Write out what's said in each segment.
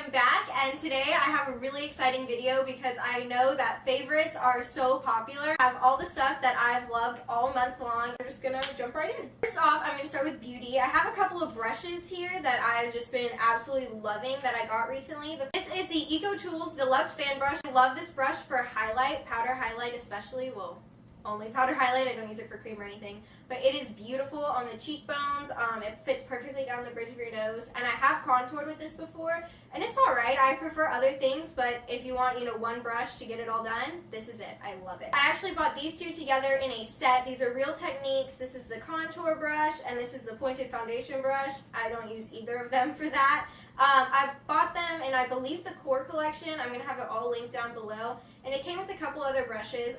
am back, and today I have a really exciting video because I know that favorites are so popular. I have all the stuff that I've loved all month long. I'm just gonna jump right in. First off, I'm gonna start with beauty. I have a couple of brushes here that I've just been absolutely loving that I got recently. This is the Eco Tools Deluxe Fan Brush. I love this brush for highlight, powder highlight especially. Well, only powder highlight. I don't use it for cream or anything, but it is beautiful on the cheekbones. It fits perfectly down the bridge of your nose, and I have contoured with this before, and it's alright. I prefer other things, but if you want, one brush to get it all done, this is it. I love it. I actually bought these two together in a set. These are Real Techniques. This is the contour brush, and this is the pointed foundation brush. I don't use either of them for that. I bought them in, I believe, the Core collection. I'm going to have it all linked down below. And it came with a couple other brushes.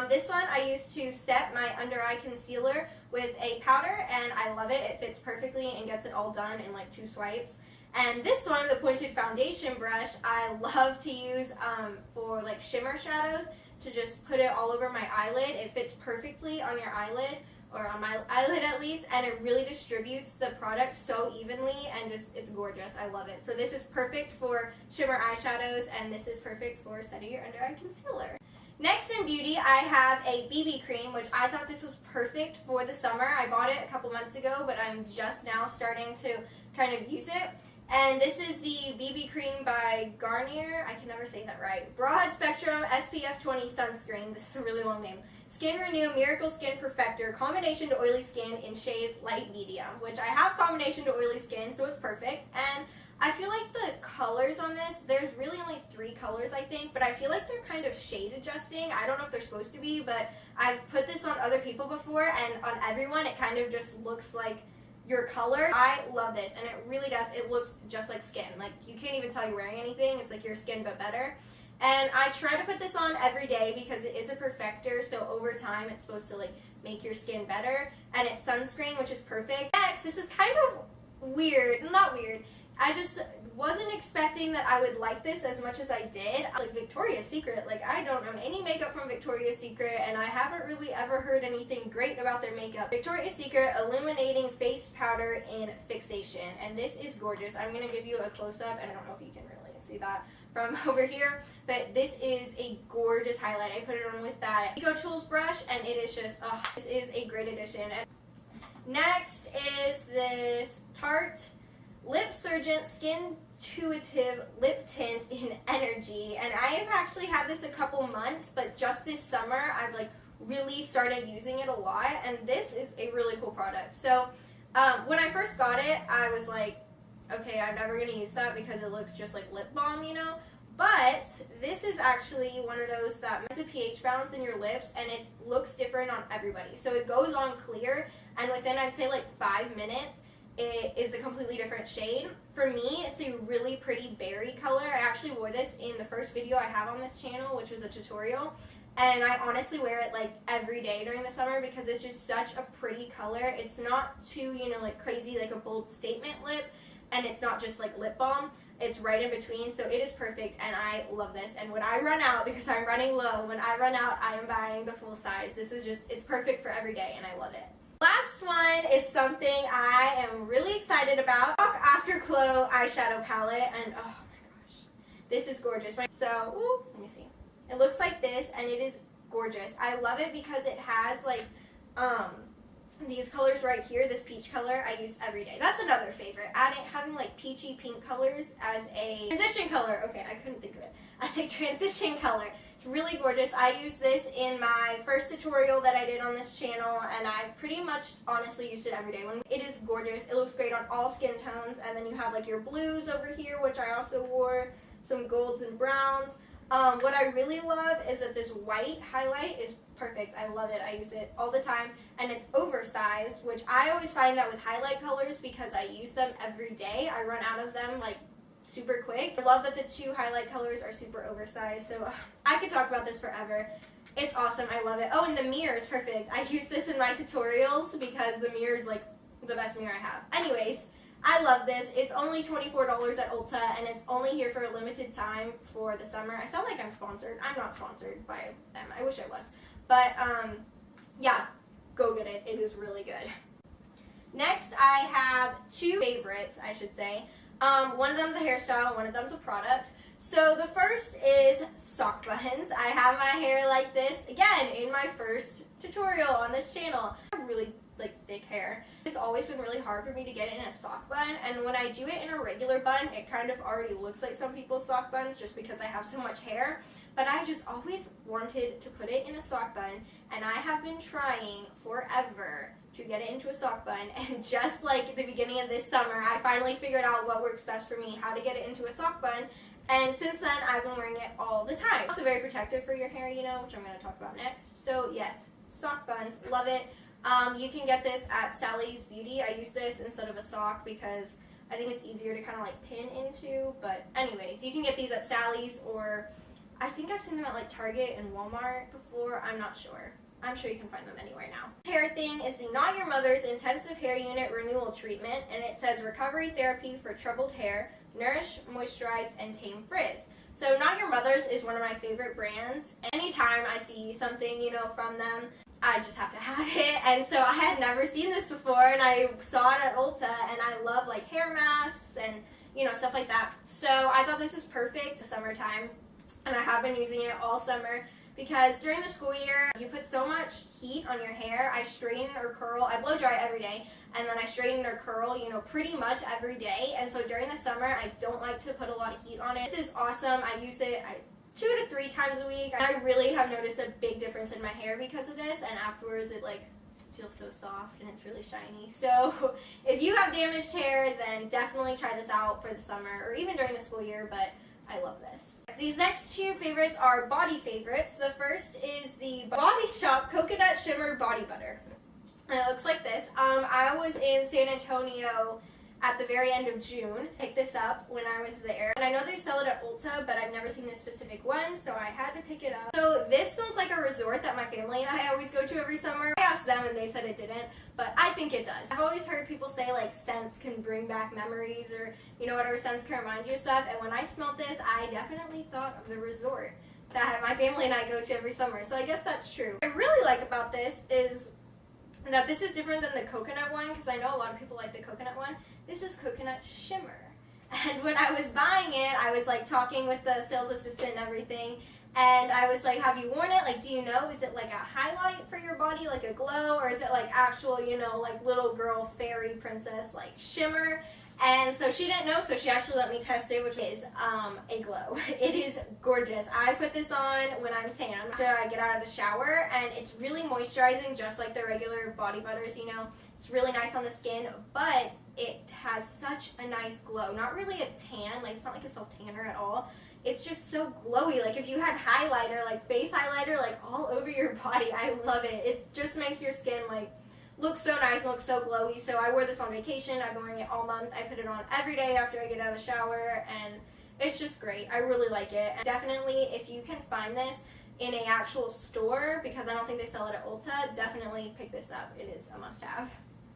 This one I used to set my under eye concealer with a powder, and I love it. It fits perfectly and gets it all done in like 2 swipes. And this one, the pointed foundation brush, I love to use for like shimmer shadows, to just put it all over my eyelid. It fits perfectly on your eyelid, or on my eyelid at least, and it really distributes the product so evenly, and it's gorgeous. I love it. So this is perfect for shimmer eyeshadows, and this is perfect for setting your under eye concealer. Next in beauty, I have a BB cream, which I thought this was perfect for the summer. I bought it a couple months ago, but I'm just now starting to kind of use it. And this is the BB cream by Garnier. I can never say that right. Broad Spectrum SPF 20 Sunscreen. This is a really long name. Skin Renew Miracle Skin Perfector. Combination to oily skin in shade light medium. Which I have combination to oily skin, so it's perfect. And I feel like the colors on this, there's really only 3 colors, I think. But I feel like they're kind of shade adjusting. I don't know if they're supposed to be, but I've put this on other people before. And on everyone, it kind of just looks like your color. I love this, and it really does. It looks just like skin. Like, you can't even tell you're wearing anything. It's like your skin, but better. And I try to put this on every day because it is a perfector, so over time it's supposed to like make your skin better. And it's sunscreen, which is perfect. Next, this is kind of weird. Not weird. I just wasn't expecting that I would like this as much as I did. Like Victoria's Secret, like I don't own any makeup from Victoria's Secret, and I haven't really ever heard anything great about their makeup. Victoria's Secret Illuminating Face Powder in Fixation, and this is gorgeous. I'm going to give you a close-up, and I don't know if you can really see that from over here, but this is a gorgeous highlight. I put it on with that Eco Tools brush, and it is just, this is a great addition. And next is this Tarte Lip Surgent Skin Intuitive Lip Tint in Energy, and I have actually had this a couple months, but just this summer I've like really started using it a lot, and this is a really cool product. So when I first got it, I was like, okay, I'm never going to use that because it looks just like lip balm, but this is actually one of those that has a pH balance in your lips, and it looks different on everybody. So it goes on clear, and within, I'd say, like 5 minutes, it is a completely different shade. For me, it's a really pretty berry color. I actually wore this in the first video I have on this channel, which was a tutorial, and I honestly wear it like every day during the summer because it's just such a pretty color. It's not too, like crazy, like a bold statement lip, and it's not just like lip balm. It's right in between, so it is perfect, and I love this. And when I run out, because I'm running low, when I run out, I am buying the full size. This is just, it's perfect for every day, and I love it. Last one is something I am really excited about. Afterglow eyeshadow palette, and oh my gosh, this is gorgeous. So, let me see. It looks like this, and it is gorgeous. I love it because it has like these colors right here. This peach color I use every day. That's another favorite. Having like peachy pink colors as a transition color. Okay, I couldn't think of it. As a transition color. It's really gorgeous. I used this in my first tutorial that I did on this channel, and I've pretty much honestly used it every day. It is gorgeous. It looks great on all skin tones, and then you have like your blues over here, which I also wore, some golds and browns. What I really love is that this white highlight is perfect. I love it. I use it all the time, and it's oversized, which I always find that with highlight colors because I use them every day. I run out of them like super quick. I love that the 2 highlight colors are super oversized, so I could talk about this forever. It's awesome. I love it. Oh, and the mirror is perfect. I use this in my tutorials because the mirror is like the best mirror I have. Anyways, I love this. It's only $24 at Ulta, and it's only here for a limited time for the summer. I sound like I'm sponsored. I'm not sponsored by them. I wish I was. But, yeah, go get it. It is really good. Next, I have 2 favorites, I should say. One of them's a hairstyle and one of them's a product. So the first is sock buttons. I have my hair like this, again, in my first tutorial on this channel. I have really thick hair. It's always been really hard for me to get it in a sock bun, and when I do it in a regular bun, it kind of already looks like some people's sock buns just because I have so much hair. But I just always wanted to put it in a sock bun, and I have been trying forever to get it into a sock bun, and just like at the beginning of this summer, I finally figured out what works best for me, how to get it into a sock bun, and since then, I've been wearing it all the time. Also very protective for your hair, you know, which I'm going to talk about next. So yes, sock buns, love it. You can get this at Sally's Beauty. I use this instead of a sock because I think it's easier to kind of like pin into, but anyways, you can get these at Sally's, or I think I've seen them at like Target and Walmart before, I'm not sure. I'm sure you can find them anywhere now. This hair thing is the Not Your Mother's Intensive Hair Unit Renewal Treatment, and it says recovery therapy for troubled hair, nourish, moisturize, and tame frizz. So Not Your Mother's is one of my favorite brands. Anytime I see something, you know, from them, I just have to have it. And so I had never seen this before, and I saw it at Ulta, and I love like hair masks and, you know, stuff like that. So I thought this was perfect summertime, and I have been using it all summer. Because during the school year, you put so much heat on your hair. I straighten or curl, I blow dry every day, and then I straighten or curl, you know, pretty much every day. And so during the summer, I don't like to put a lot of heat on it. This is awesome. I use it 2 to 3 times a week. And I really have noticed a big difference in my hair because of this, and afterwards it like feels so soft and it's really shiny. So if you have damaged hair, then definitely try this out for the summer or even during the school year, but I love this. These next 2 favorites are body favorites. The first is the Body Shop Coconut Shimmer Body Butter. And it looks like this. I was in San Antonio at the very end of June. Picked this up when I was there. And I know they sell it at Ulta, but I've never seen this specific one, so I had to pick it up. So this smells like a resort that my family and I always go to every summer. I asked them and they said it didn't, but I think it does. I've always heard people say like scents can bring back memories, or you know, whatever scents can remind you of stuff, and when I smelled this, I definitely thought of the resort that my family and I go to every summer, so I guess that's true. What I really like about this is that this is different than the coconut one, because I know a lot of people like the coconut one. This is coconut shimmer. And when I was buying it, I was like talking with the sales assistant and everything, and I was like, have you worn it? Like, do you know, is it like a highlight for your body, like a glow, or is it like actual, you know, like little girl fairy princess like shimmer? And so she didn't know, so she actually let me test it, which is a glow. It is gorgeous. I put this on when I'm tan after I get out of the shower, and it's really moisturizing, just like the regular body butters, you know. It's really nice on the skin, but it has such a nice glow. Not really a tan, like it's not like a self-tanner at all. It's just so glowy. Like if you had highlighter, like face highlighter, like all over your body, I love it. It just makes your skin like looks so nice and looks so glowy. So I wore this on vacation. I've been wearing it all month. I put it on every day after I get out of the shower, and it's just great. I really like it. And definitely, if you can find this in an actual store, because I don't think they sell it at Ulta, definitely pick this up. It is a must-have.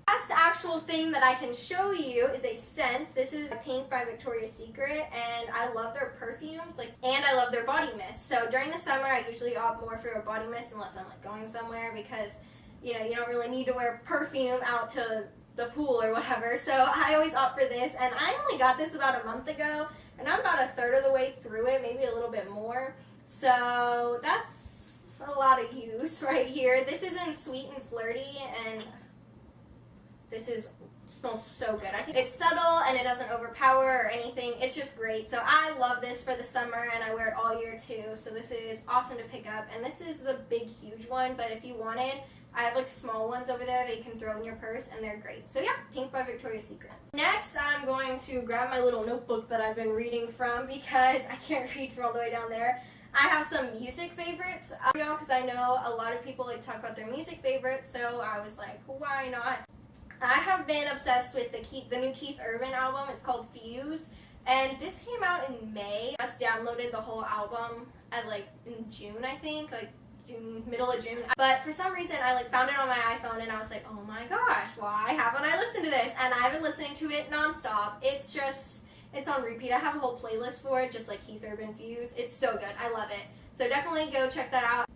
Last actual thing that I can show you is a scent. This is Pink by Victoria's Secret, and I love their perfumes, and I love their body mist. So during the summer, I usually opt more for a body mist unless I'm like going somewhere, because you know, you don't really need to wear perfume out to the pool or whatever. So I always opt for this, and I only got this about a month ago, and I'm about 1/3 of the way through it, maybe a little bit more. So that's a lot of use right here. This is in Sweet and Flirty, and this smells so good. I think it's subtle and it doesn't overpower or anything. It's just great. So I love this for the summer, and I wear it all year too. So this is awesome to pick up. And this is the big, huge one, but if you wanted, I have like small ones over there that you can throw in your purse, and they're great. So yeah, Pink by Victoria's Secret. Next, I'm going to grab my little notebook that I've been reading from, because I can't read from all the way down there. I have some music favorites, y'all, because I know a lot of people like to talk about their music favorites, so I was like, why not? I have been obsessed with the new Keith Urban album. It's called Fuse, and this came out in May. I just downloaded the whole album at like in June, I think, like middle of June. But for some reason, I like found it on my iPhone, and I was like, oh my gosh, why haven't I listened to this? And I've been listening to it nonstop. It's on repeat. I have a whole playlist for it, just like Keith Urban Fuse. It's so good. I love it. So definitely go check that out.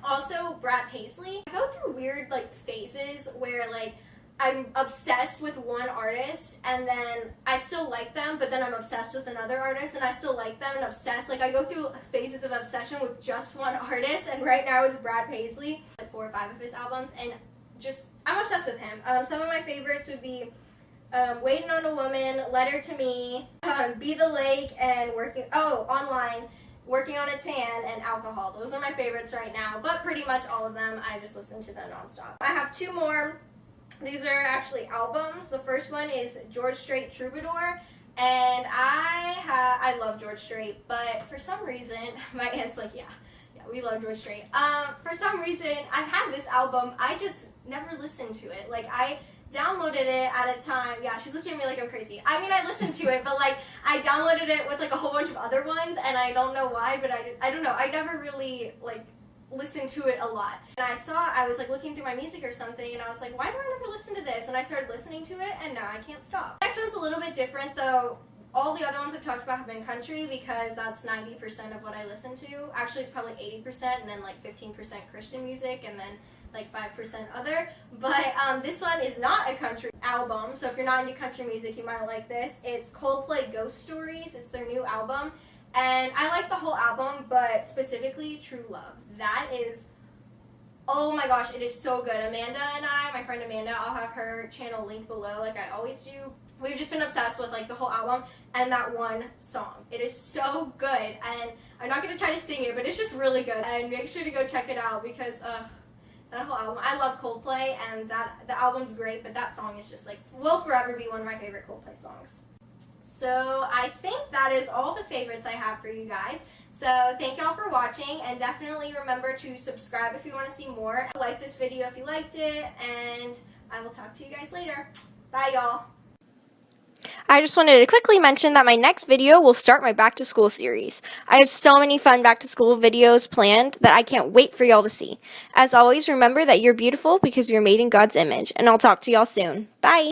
Also, Brad Paisley. I go through weird like phases where like I'm obsessed with one artist and then I still like them, but then I'm obsessed with another artist and I still like them and obsessed. Like I go through phases of obsession with just one artist, and right now it's Brad Paisley. Like 4 or 5 of his albums, and just I'm obsessed with him. Some of my favorites would be Waiting on a Woman, Letter to Me, Be the Lake, and Online, Working on a Tan, and Alcohol. Those are my favorites right now, but pretty much all of them, I just listen to them nonstop. I have 2 more. These are actually albums. The first one is George Strait Troubadour, and I love George Strait, but for some reason, my aunt's like, yeah, we love George Strait. For some reason, I've had this album, I just never listened to it. Like, I downloaded it at a time. Yeah, she's looking at me like I'm crazy. I mean, I listened to it, but like I downloaded it with like a whole bunch of other ones, and I don't know why, but I don't know. I never really like listened to it a lot. And I was like looking through my music or something, and I was like, why do I never listen to this? And I started listening to it, and now I can't stop. The next one's a little bit different though. All the other ones I've talked about have been country because that's 90% of what I listen to. Actually, it's probably 80%, and then like 15% Christian music, and then like 5% other. But this one is not a country album, so if you're not into country music, you might like this. It's Coldplay Ghost Stories. It's their new album, and I like the whole album, but specifically True Love. That is, oh my gosh, it is so good. Amanda and I, my friend Amanda, I'll have her channel linked below like I always do. We've just been obsessed with like the whole album and that one song. It is so good, and I'm not going to try to sing it, but it's just really good. And make sure to go check it out because that whole album, I love Coldplay, and the album's great, but that song is just like, will forever be one of my favorite Coldplay songs. So I think that is all the favorites I have for you guys. So thank y'all for watching, and definitely remember to subscribe if you want to see more. Like this video if you liked it, and I will talk to you guys later. Bye y'all. I just wanted to quickly mention that my next video will start my back to school series. I have so many fun back to school videos planned that I can't wait for y'all to see. As always, remember that you're beautiful because you're made in God's image, and I'll talk to y'all soon. Bye!